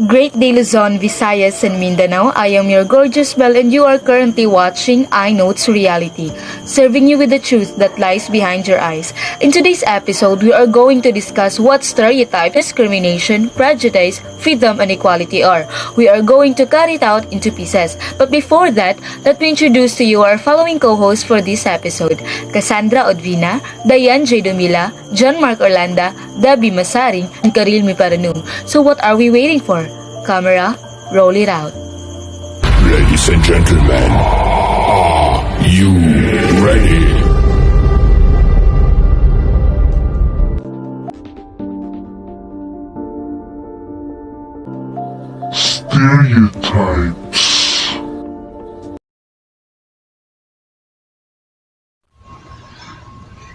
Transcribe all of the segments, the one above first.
Great day Luzon, Visayas, and Mindanao. I am your gorgeous Belle and you are currently watching iNotes Reality, serving you with the truth that lies behind your eyes. In today's episode, we are going to discuss what stereotypes, discrimination, prejudice, freedom, and equality are. We are going to cut it out into pieces. But before that, let me introduce to you our following co-hosts for this episode. Cassandra Odvina, Diane J. Dumila, John Mark Orlanda, Debbie Masaring, and Karil Miparanum. So what are we waiting for? Camera, roll it out. Ladies and gentlemen, are you ready? Stereotypes.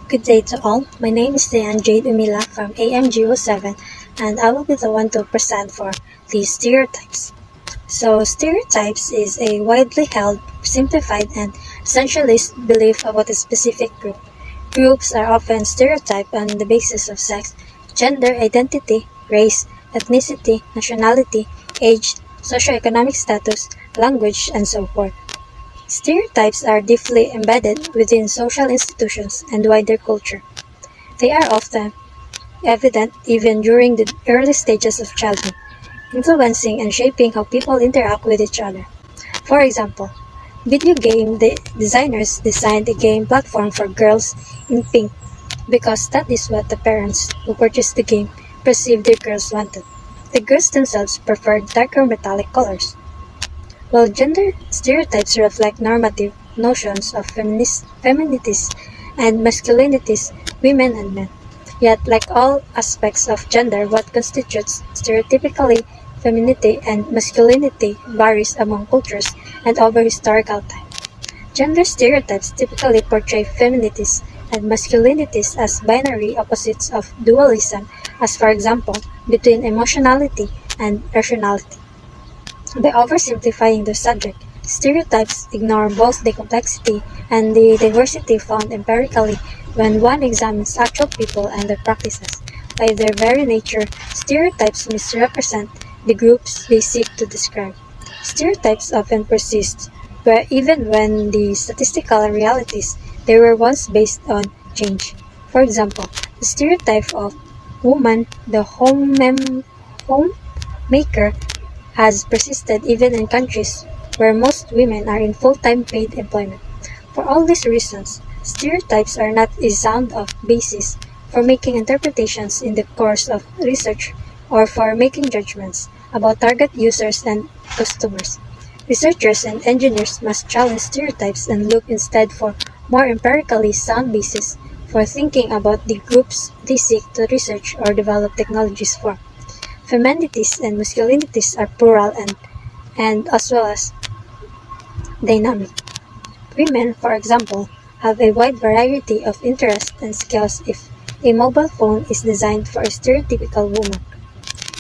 Good day to all. My name is Diane Jade Umila from AMG07 and I will be the one to present for these stereotypes. So stereotypes is a widely held, simplified, and essentialist belief about a specific group. Groups are often stereotyped on the basis of sex, gender identity, race, ethnicity, nationality, age, socioeconomic status, language, and so forth. Stereotypes are deeply embedded within social institutions and wider culture. They are often evident even during the early stages of childhood, influencing and shaping how people interact with each other. For example, video game designers designed a game platform for girls in pink because that is what the parents who purchased the game perceived their girls wanted. The girls themselves preferred darker metallic colors. While gender stereotypes reflect normative notions of feminities and masculinities, women and men. Yet, like all aspects of gender, what constitutes stereotypically femininity and masculinity varies among cultures and over historical time. Gender stereotypes typically portray feminities and masculinities as binary opposites of dualism, as for example, between emotionality and rationality. By oversimplifying the subject, stereotypes ignore both the complexity and the diversity found empirically when one examines actual people and their practices. By their very nature, stereotypes misrepresent the groups they seek to describe. Stereotypes often persist, where even when the statistical realities they were once based on change. For example, the stereotype of woman, the homemaker, has persisted even in countries where most women are in full-time paid employment. For all these reasons, stereotypes are not a sound basis for making interpretations in the course of research or for making judgments about target users and customers. Researchers and engineers must challenge stereotypes and look instead for more empirically sound basis for thinking about the groups they seek to research or develop technologies for. Feminities and masculinities are plural and as well as dynamic. Women, for example, have a wide variety of interests and skills. If a mobile phone is designed for a stereotypical woman,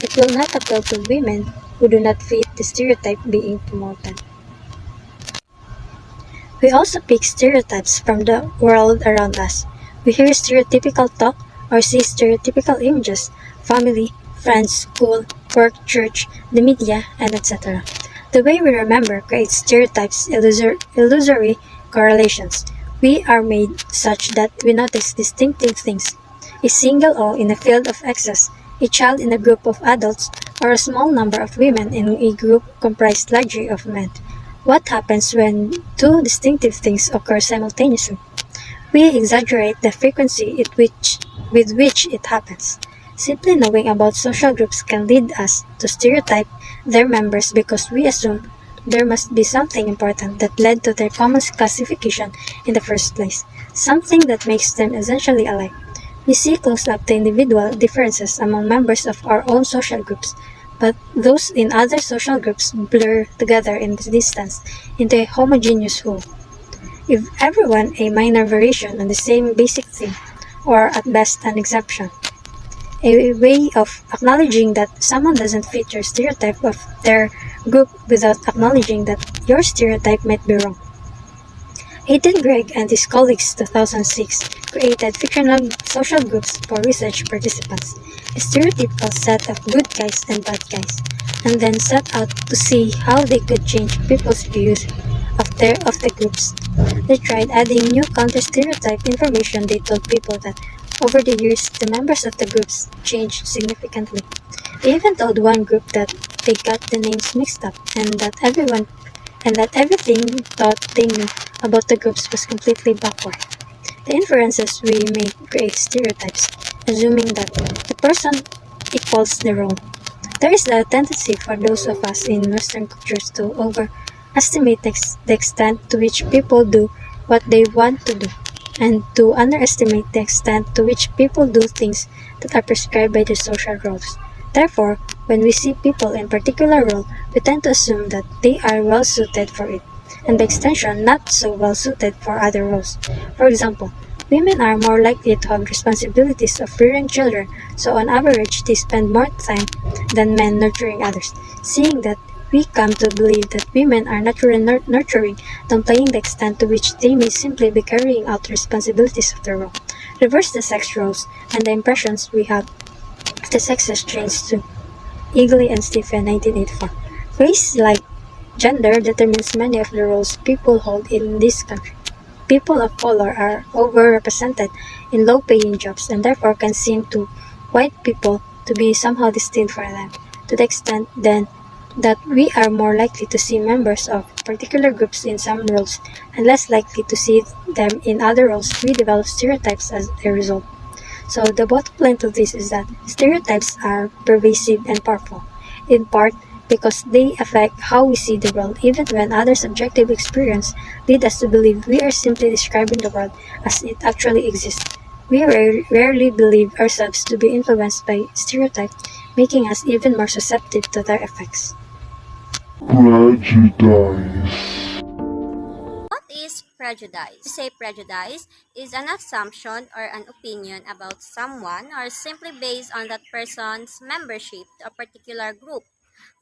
it will not appeal to women who do not fit the stereotype being promoted. We also pick stereotypes from the world around us. We hear stereotypical talk or see stereotypical images, family, friends, school, work, church, the media, and etc. The way we remember creates stereotypes, illusory correlations. We are made such that we notice distinctive things. A single O in a field of excess, a child in a group of adults, or a small number of women in a group comprised largely of men. What happens when two distinctive things occur simultaneously? We exaggerate the frequency with which it happens. Simply knowing about social groups can lead us to stereotype their members because we assume there must be something important that led to their common classification in the first place, something that makes them essentially alike. We see close up to individual differences among members of our own social groups, but those in other social groups blur together in the distance into a homogeneous whole. Give everyone a minor variation on the same basic theme, or at best an exception. A way of acknowledging that someone doesn't fit your stereotype of their group without acknowledging that your stereotype might be wrong. Aidan Gregg and his colleagues 2006 created fictional social groups for research participants, a stereotypical set of good guys and bad guys, and then set out to see how they could change people's views of the groups. They tried adding new counter-stereotype information. They told people that over the years the members of the groups changed significantly. They even told one group that they got the names mixed up and that everything thought they knew about the groups was completely backward. The inferences we make create stereotypes, assuming that the person equals the role. There is a tendency for those of us in Western cultures to overestimate the extent to which people do what they want to do, and to underestimate the extent to which people do things that are prescribed by their social roles. Therefore, when we see people in a particular role, we tend to assume that they are well suited for it, and by extension, not so well suited for other roles. For example, women are more likely to have responsibilities of rearing children, so on average, they spend more time than men nurturing others. Seeing that, we come to believe that women are naturally nurturing, downplaying the extent to which they may simply be carrying out the responsibilities of their role. Reverse the sex roles, and the impressions we have of the sexes change too. Eagley and Stephen, 1984. Race, like gender, determines many of the roles people hold in this country. People of color are overrepresented in low-paying jobs and therefore can seem to white people to be somehow destined for them, to the extent, then, that we are more likely to see members of particular groups in some roles and less likely to see them in other roles. We develop stereotypes as a result. So the bottom line to this is that stereotypes are pervasive and powerful, in part because they affect how we see the world, even when other subjective experience lead us to believe we are simply describing the world as it actually exists. We rarely believe ourselves to be influenced by stereotypes, making us even more susceptible to their effects. Prejudice. What is prejudice? To say prejudice is an assumption or an opinion about someone or simply based on that person's membership to a particular group.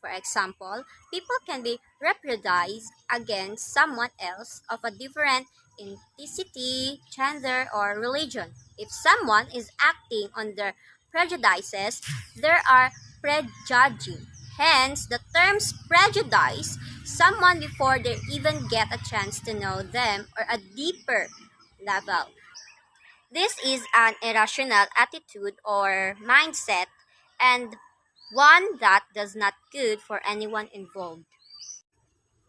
For example, people can be prejudiced against someone else of a different ethnicity, gender, or religion. If someone is acting on their prejudices, they are prejudging. Hence, the terms prejudice someone before they even get a chance to know them or a deeper level. This is an irrational attitude or mindset and one that does not good for anyone involved.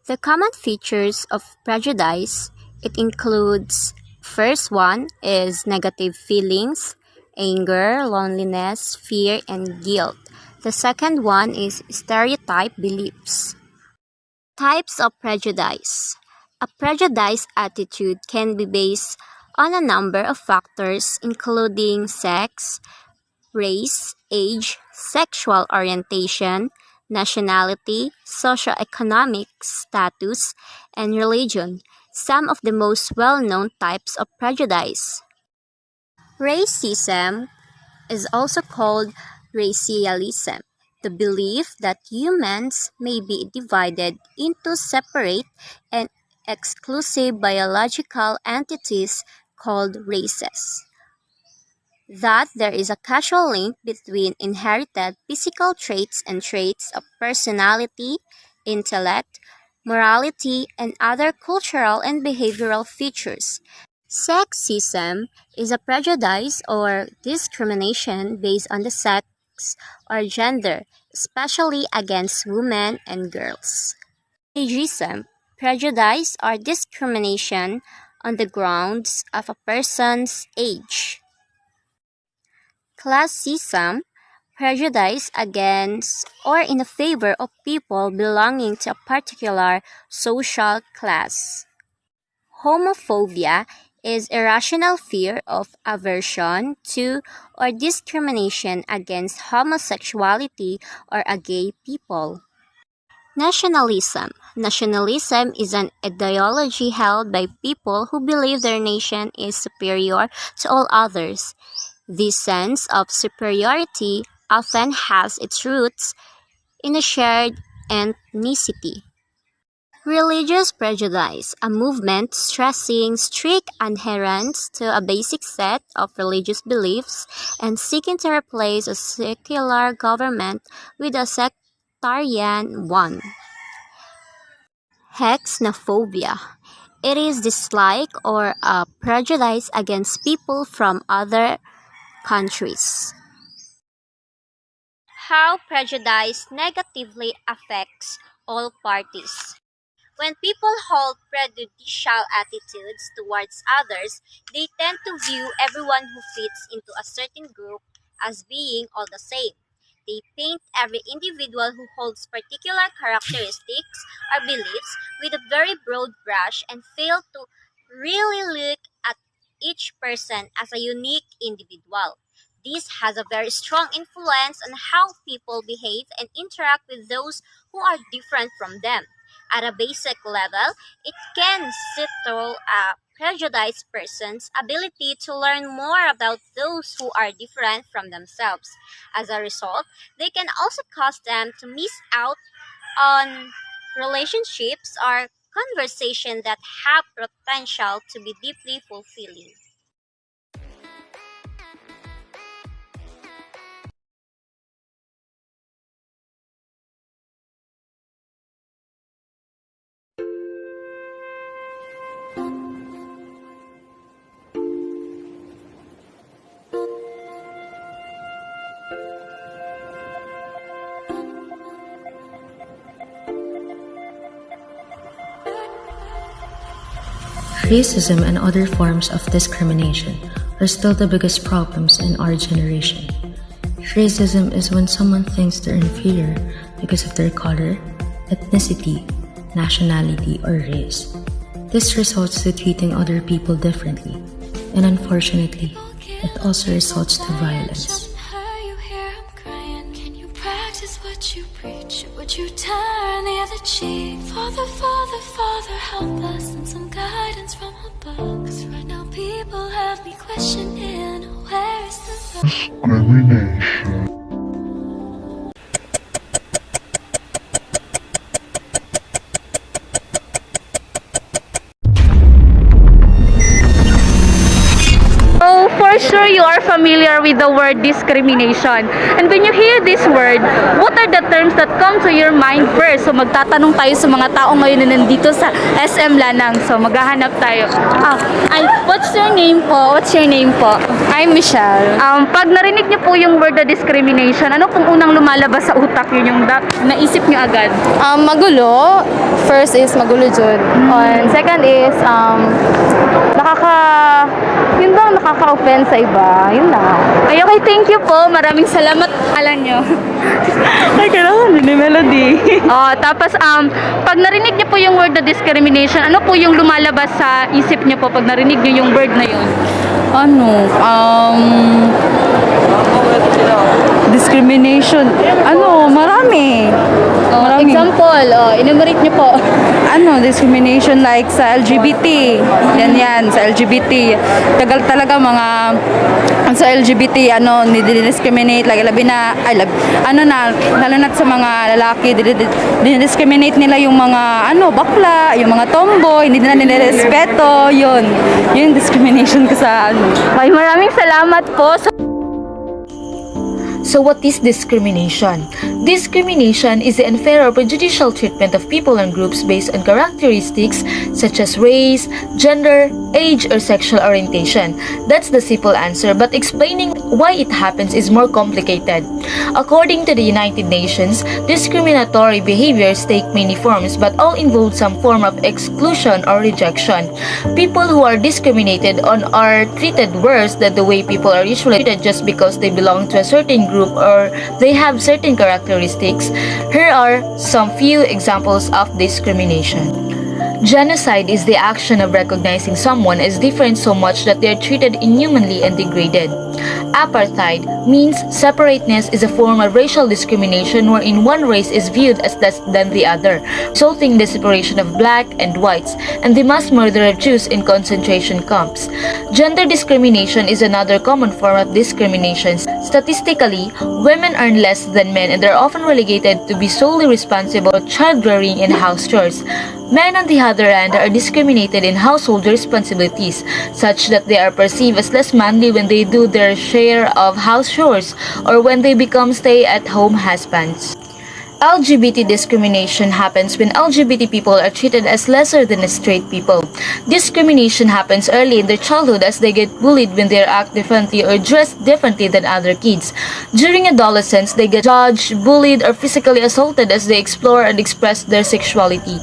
The common features of prejudice, it includes first one is negative feelings, anger, loneliness, fear, and guilt. The second one is stereotype beliefs. Types of prejudice. A prejudiced attitude can be based on a number of factors including sex, race, age, sexual orientation, nationality, socioeconomic status, and religion. Some of the most well-known types of prejudice. Racism is also called racialism, the belief that humans may be divided into separate and exclusive biological entities called races. That there is a causal link between inherited physical traits and traits of personality, intellect, morality, and other cultural and behavioral features. Sexism is a prejudice or discrimination based on the sex or gender, especially against women and girls. Ageism, prejudice or discrimination on the grounds of a person's age. Classism, prejudice against or in favor of people belonging to a particular social class. Homophobia is irrational fear of aversion to or discrimination against homosexuality or a gay people. Nationalism. Nationalism is an ideology held by people who believe their nation is superior to all others. This sense of superiority often has its roots in a shared ethnicity. Religious prejudice, a movement stressing strict adherence to a basic set of religious beliefs and seeking to replace a secular government with a sectarian one. Xenophobia. It is dislike or a prejudice against people from other countries. How prejudice negatively affects all parties. When people hold prejudicial attitudes towards others, they tend to view everyone who fits into a certain group as being all the same. They paint every individual who holds particular characteristics or beliefs with a very broad brush and fail to really look at each person as a unique individual. This has a very strong influence on how people behave and interact with those who are different from them. At a basic level, it can stifle a prejudiced person's ability to learn more about those who are different from themselves. As a result, they can also cause them to miss out on relationships or conversations that have potential to be deeply fulfilling. Racism and other forms of discrimination are still the biggest problems in our generation. Racism is when someone thinks they're inferior because of their color, ethnicity, nationality, or race. This results to treating other people differently, and unfortunately, it also results to violence. What you preach, would you turn the other cheek? Father, Father, Father, help us and some guidance from above. 'Cause right now people have me questioning, where is the love? Discrimination. So for sure you are familiar with the word discrimination. And when you hear this word, what are the terms that come to your mind first? So magtatanong tayo sa mga tao ngayon na nandito sa SM Lanang. So maghahanap tayo. What's your name po? What's your name po? I'm Michelle. Pag narinig niyo po yung word na discrimination, ano pong unang lumalabas sa utak yun yung naisip niyo agad? Magulo. First is magulo jud. And second is yun bang nakaka-offend sa iba. Yun lang. Ay, okay, thank you po. Maraming salamat. Alam nyo. Ay, kailangan ni melody. Tapos, pag narinig niyo po yung word na discrimination, ano po yung lumalabas sa isip niyo po pag narinig niyo yung word na yun? Discrimination. Marami. Example, enumerate niyo po. Discrimination like sa LGBT. Yan, sa LGBT. Tagal talaga mga sa LGBT, nidiscriminate, labi na, lalo na sa mga lalaki, dinidiscriminate nila yung mga, bakla, yung mga tomboy, hindi na nila respeto, yun discrimination ko sa, Ay, maraming salamat po. So what is discrimination? Discrimination is the unfair or prejudicial treatment of people and groups based on characteristics such as race, gender, age, or sexual orientation. That's the simple answer, but explaining why it happens is more complicated. According to the United Nations, discriminatory behaviors take many forms, but all involve some form of exclusion or rejection. People who are discriminated on are treated worse than the way people are usually treated just because they belong to a certain group or they have certain characteristics. Here are some few examples of discrimination. Genocide is the action of recognizing someone as different so much that they are treated inhumanly and degraded. Apartheid means separateness is a form of racial discrimination wherein one race is viewed as less than the other, resulting in the separation of black and whites and the mass murder of Jews in concentration camps. Gender discrimination is another common form of discrimination. Statistically, women earn less than men and are often relegated to be solely responsible for child rearing and house chores. Men, on the other hand, are discriminated in household responsibilities, such that they are perceived as less manly when they do their share of house chores or when they become stay-at-home husbands. LGBT discrimination happens when LGBT people are treated as lesser than straight people. Discrimination happens early in their childhood as they get bullied when they act differently or dress differently than other kids. During adolescence, they get judged, bullied, or physically assaulted as they explore and express their sexuality.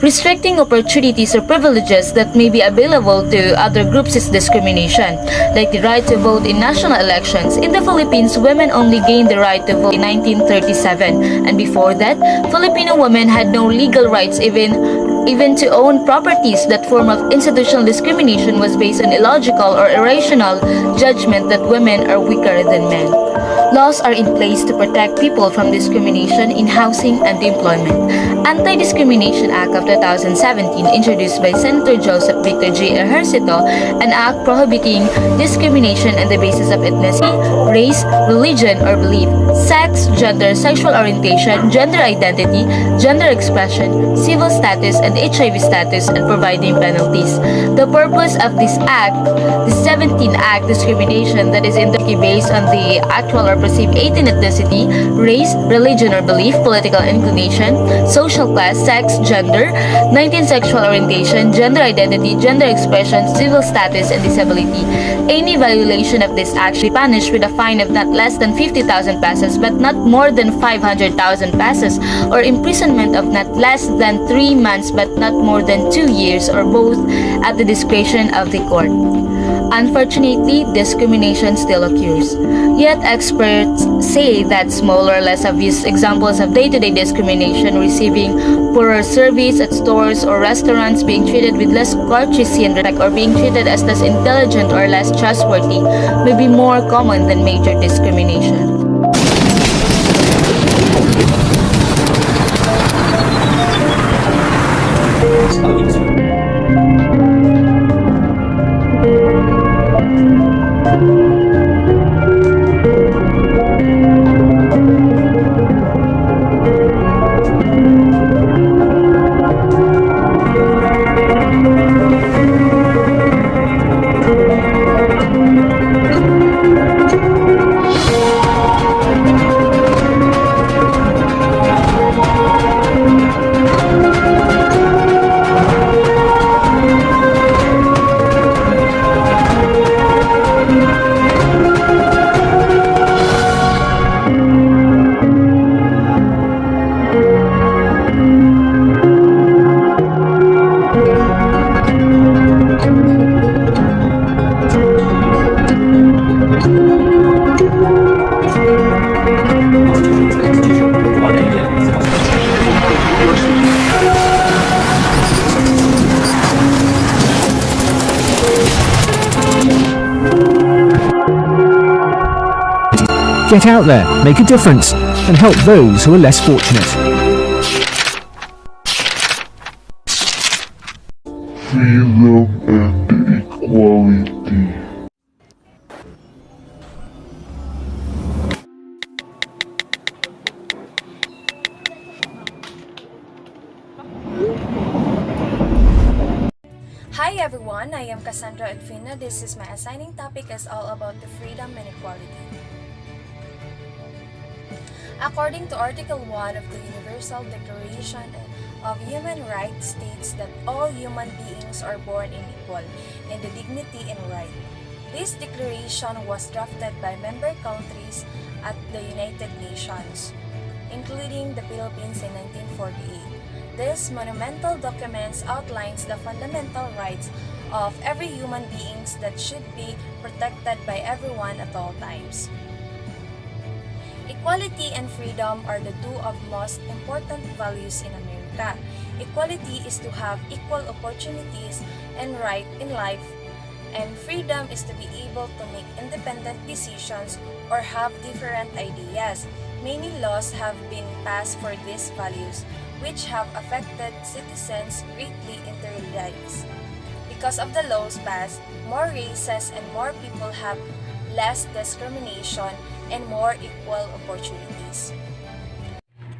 Restricting opportunities or privileges that may be available to other groups is discrimination, like the right to vote in national elections. In the Philippines, women only gained the right to vote in 1937, and before that, Filipino women had no legal rights even to own properties. That form of institutional discrimination was based on illogical or irrational judgment that women are weaker than men. Laws are in place to protect people from discrimination in housing and employment. Anti-Discrimination Act of 2017, introduced by Senator Joseph Victor J. Ejercito, an act prohibiting discrimination on the basis of ethnicity, race, religion, or belief, sex, gender, sexual orientation, gender identity, gender expression, civil status, and HIV status, and providing penalties. The purpose of this act, the 17th Act discrimination that is in Turkey based on the actual or perceived 18 ethnicity, race, religion or belief, political inclination, social class, sex, gender, 19 sexual orientation, gender identity, gender expression, civil status, and disability. Any violation of this act should be punished with a fine of not less than 50,000 pesos but not more than 500,000 pesos, or imprisonment of not less than 3 months but not more than 2 years, or both, at the discretion of the court. Unfortunately, discrimination still occurs. Yet experts say that smaller, less obvious examples of day-to-day discrimination, receiving poorer service at stores or restaurants, being treated with less courtesy and respect, or being treated as less intelligent or less trustworthy, may be more common than major discrimination. Get out there, make a difference, and help those who are less fortunate. Freedom and equality. Hi everyone, I am Cassandra Edfina. This is my assigning topic is all about the freedom and equality. According to Article 1 of the Universal Declaration of Human Rights states that all human beings are born equal in the dignity and right. This declaration was drafted by member countries at the United Nations, including the Philippines in 1948. This monumental document outlines the fundamental rights of every human being that should be protected by everyone at all times. Equality and freedom are the two of most important values in America. ka. Equality is to have equal opportunities and right in life, and freedom is to be able to make independent decisions or have different ideas. Many laws have been passed for these values, which have affected citizens greatly in their lives. Because of the laws passed, more races and more people have less discrimination and more equal opportunities.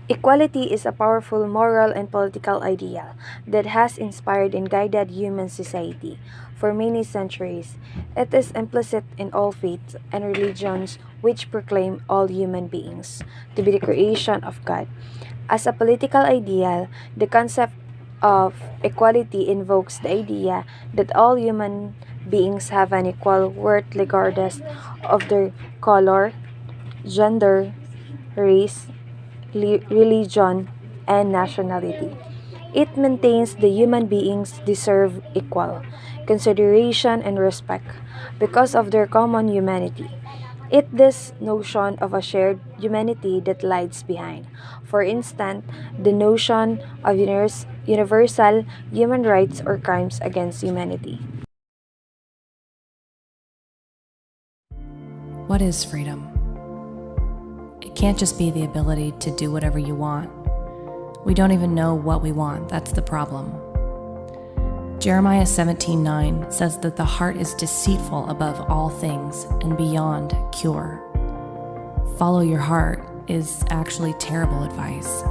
Equality is a powerful moral and political ideal that has inspired and guided human society for many centuries. It is implicit in all faiths and religions which proclaim all human beings to be the creation of God. As a political ideal, the concept of equality invokes the idea that all human beings have an equal worth regardless of their color, gender, race, religion, and nationality. It maintains the human beings deserve equal consideration and respect because of their common humanity. It this notion of a shared humanity that lies behind. For instance, the notion of universal human rights or crimes against humanity. What is freedom? It can't just be the ability to do whatever you want. We don't even know what we want, that's the problem. Jeremiah 17:9 says that the heart is deceitful above all things and beyond cure. Follow your heart is actually terrible advice.